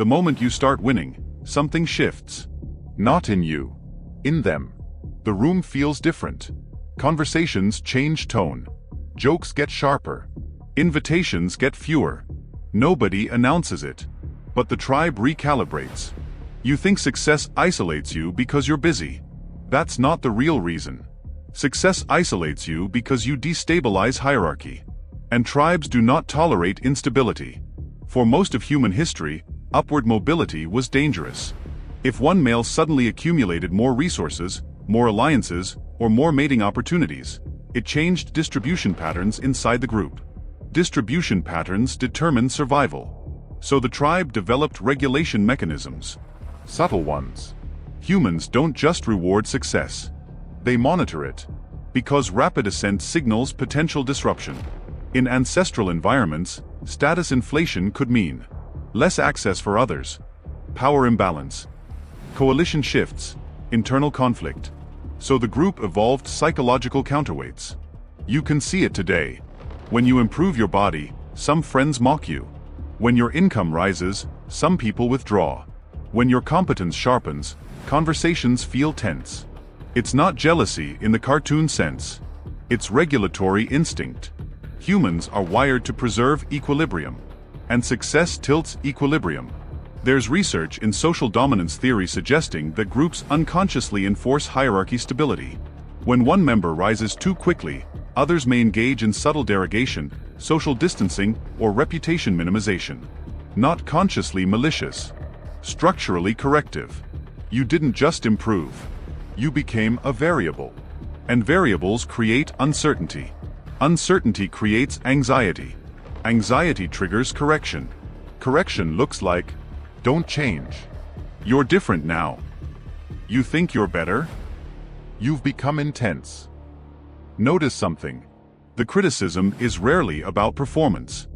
The moment you start winning, something shifts. Not in you. In them. The room feels different. Conversations change tone. Jokes get sharper. Invitations get fewer. Nobody announces it. But the tribe recalibrates. You think success isolates you because you're busy. That's not the real reason. Success isolates you because you destabilize hierarchy. And tribes do not tolerate instability. For most of human history, upward mobility was dangerous. If one male suddenly accumulated more resources, more alliances, or more mating opportunities, it changed distribution patterns inside the group. Distribution patterns determine survival. So the tribe developed regulation mechanisms. Subtle ones. Humans don't just reward success. They monitor it. Because rapid ascent signals potential disruption. In ancestral environments, status inflation could mean less access for others, power imbalance, coalition shifts, internal conflict. So the group evolved psychological counterweights. You can see it today. When you improve your body, some friends mock you. When your income rises, some people withdraw. When your competence sharpens, conversations feel tense. It's not jealousy in the cartoon sense. It's regulatory instinct. Humans are wired to preserve equilibrium. And success tilts equilibrium. There's research in social dominance theory suggesting that groups unconsciously enforce hierarchy stability. When one member rises too quickly, others may engage in subtle derogation, social distancing, or reputation minimization. Not consciously malicious. Structurally corrective. You didn't just improve. You became a variable. And variables create uncertainty. Uncertainty creates anxiety. Anxiety triggers correction. Correction looks like, don't change. You're different now. You think you're better? You've become intense. Notice something. The criticism is rarely about performance.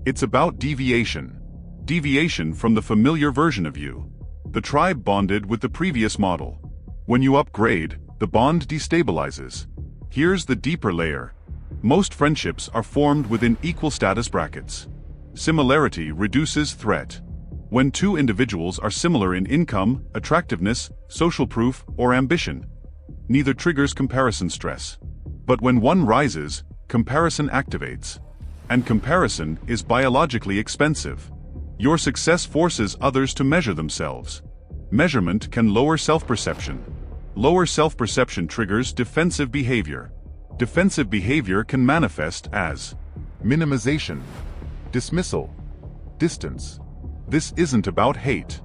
It's about deviation. Deviation from the familiar version of you. The tribe bonded with the previous model. When you upgrade, the bond destabilizes. Here's the deeper layer. Most friendships are formed within equal status brackets. Similarity reduces threat. When two individuals are similar in income, attractiveness, social proof, or ambition, neither triggers comparison stress. But when one rises, comparison activates. And comparison is biologically expensive. Your success forces others to measure themselves. Measurement can lower self-perception. Lower self-perception triggers defensive behavior. Defensive behavior can manifest as minimization, dismissal, distance. This isn't about hate.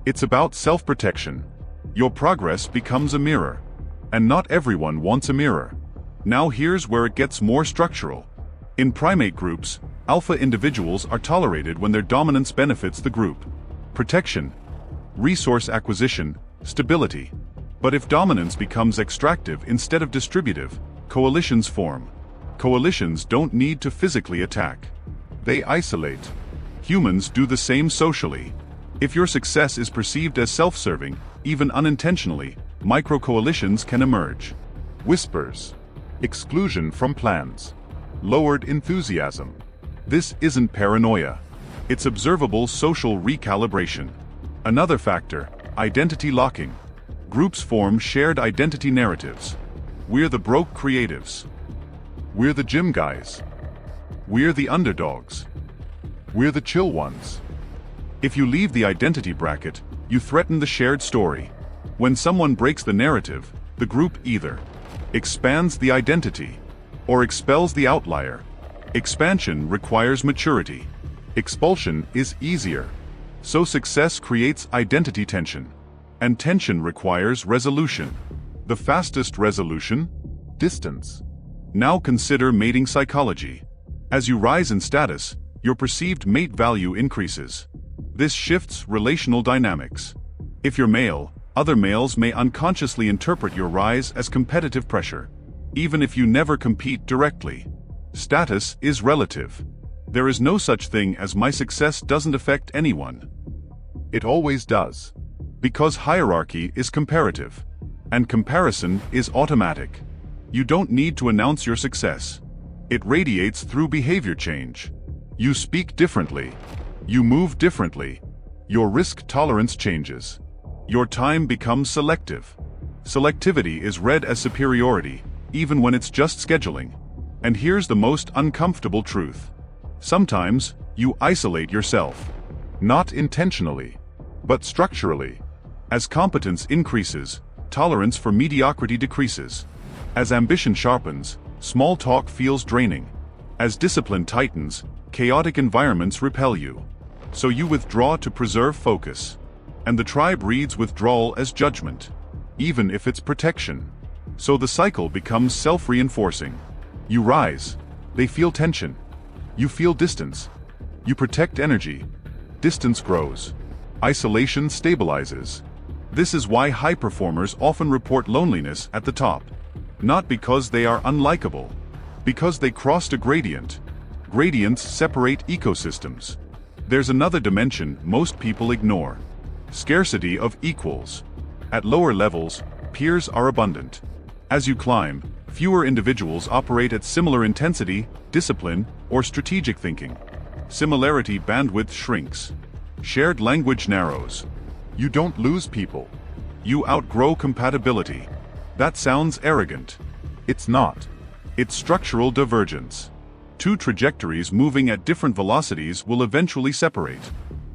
It's about self-protection. Your progress becomes a mirror. And not everyone wants a mirror. Now here's where it gets more structural. In primate groups, alpha individuals are tolerated when their dominance benefits the group. Protection, resource acquisition, stability. But if dominance becomes extractive instead of distributive, coalitions form. Coalitions don't need to physically attack. They isolate. Humans do the same socially. If your success is perceived as self-serving, even unintentionally, micro-coalitions can emerge. Whispers. Exclusion from plans. Lowered enthusiasm. This isn't paranoia. It's observable social recalibration. Another factor, identity locking. Groups form shared identity narratives. We're the broke creatives. We're the gym guys. We're the underdogs. We're the chill ones. If you leave the identity bracket, you threaten the shared story. When someone breaks the narrative, the group either expands the identity or expels the outlier. Expansion requires maturity. Expulsion is easier. So success creates identity tension. And tension requires resolution. The fastest resolution? Distance. Now consider mating psychology. As you rise in status, your perceived mate value increases. This shifts relational dynamics. If you're male, other males may unconsciously interpret your rise as competitive pressure, even if you never compete directly. Status is relative. There is no such thing as my success doesn't affect anyone. It always does. Because hierarchy is comparative. And comparison is automatic. You don't need to announce your success. It radiates through behavior change. You speak differently. You move differently. Your risk tolerance changes. Your time becomes selective. Selectivity is read as superiority, even when it's just scheduling. And here's the most uncomfortable truth. Sometimes, you isolate yourself. Not intentionally, but structurally. As competence increases, tolerance for mediocrity decreases. As ambition sharpens, small talk feels draining. As discipline tightens, chaotic environments repel you. So you withdraw to preserve focus. And the tribe reads withdrawal as judgment, even if it's protection. So the cycle becomes self-reinforcing. You rise. They feel tension. You feel distance. You protect energy. Distance grows. Isolation stabilizes. This is why high performers often report loneliness at the top. Not because they are unlikable. Because they crossed a gradient. Gradients separate ecosystems. There's another dimension most people ignore. Scarcity of equals. At lower levels, peers are abundant. As you climb, fewer individuals operate at similar intensity, discipline, or strategic thinking. Similarity bandwidth shrinks. Shared language narrows. You don't lose people. You outgrow compatibility. That sounds arrogant. It's not. It's structural divergence. Two trajectories moving at different velocities will eventually separate.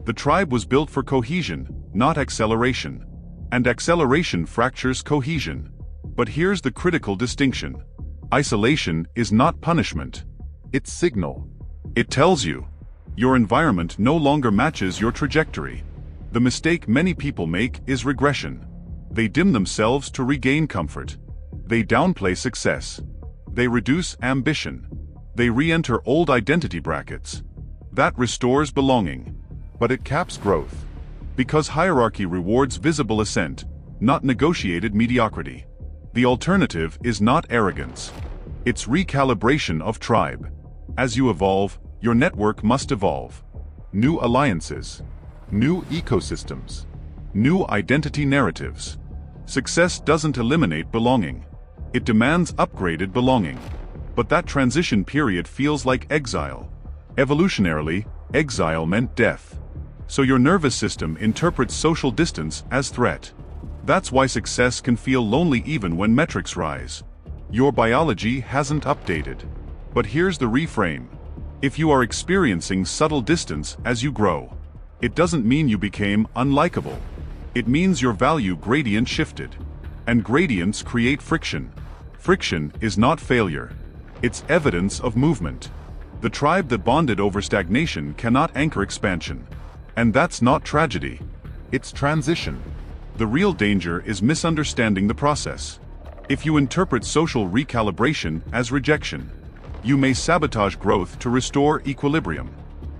The tribe was built for cohesion, not acceleration. And acceleration fractures cohesion. But here's the critical distinction. Isolation is not punishment. It's signal. It tells you your environment no longer matches your trajectory. The mistake many people make is regression. They dim themselves to regain comfort. They downplay success. They reduce ambition. They re-enter old identity brackets. That restores belonging. But it caps growth. Because hierarchy rewards visible ascent, not negotiated mediocrity. The alternative is not arrogance. It's recalibration of tribe. As you evolve, your network must evolve. New alliances. New ecosystems. New identity narratives. Success doesn't eliminate belonging. It demands upgraded belonging. But that transition period feels like exile. Evolutionarily, exile meant death. So your nervous system interprets social distance as threat. That's why success can feel lonely even when metrics rise. Your biology hasn't updated. But here's the reframe. If you are experiencing subtle distance as you grow, it doesn't mean you became unlikable. It means your value gradient shifted. And gradients create friction. Friction is not failure. It's evidence of movement. The tribe that bonded over stagnation cannot anchor expansion. And that's not tragedy. It's transition. The real danger is misunderstanding the process. If you interpret social recalibration as rejection, you may sabotage growth to restore equilibrium.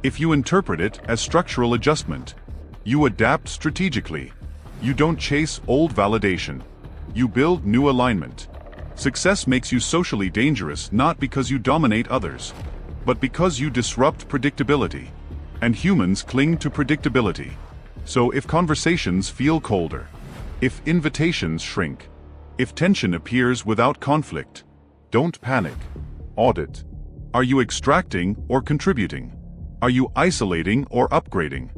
If you interpret it as structural adjustment, you adapt strategically. You don't chase old validation. You build new alignment. Success makes you socially dangerous not because you dominate others, but because you disrupt predictability. And humans cling to predictability. So if conversations feel colder, if invitations shrink, if tension appears without conflict, don't panic. Audit. Are you extracting or contributing? Are you isolating or upgrading?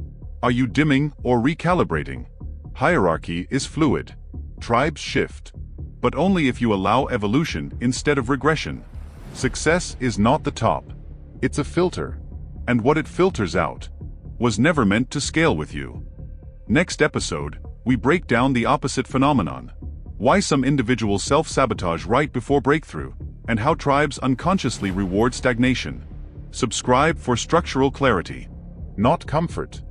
Are you dimming or recalibrating? Hierarchy is fluid. Tribes shift. But only if you allow evolution instead of regression. Success is not the top. It's a filter. And what it filters out was never meant to scale with you. Next episode, we break down the opposite phenomenon. Why some individuals self-sabotage right before breakthrough, and how tribes unconsciously reward stagnation. Subscribe for structural clarity, not comfort.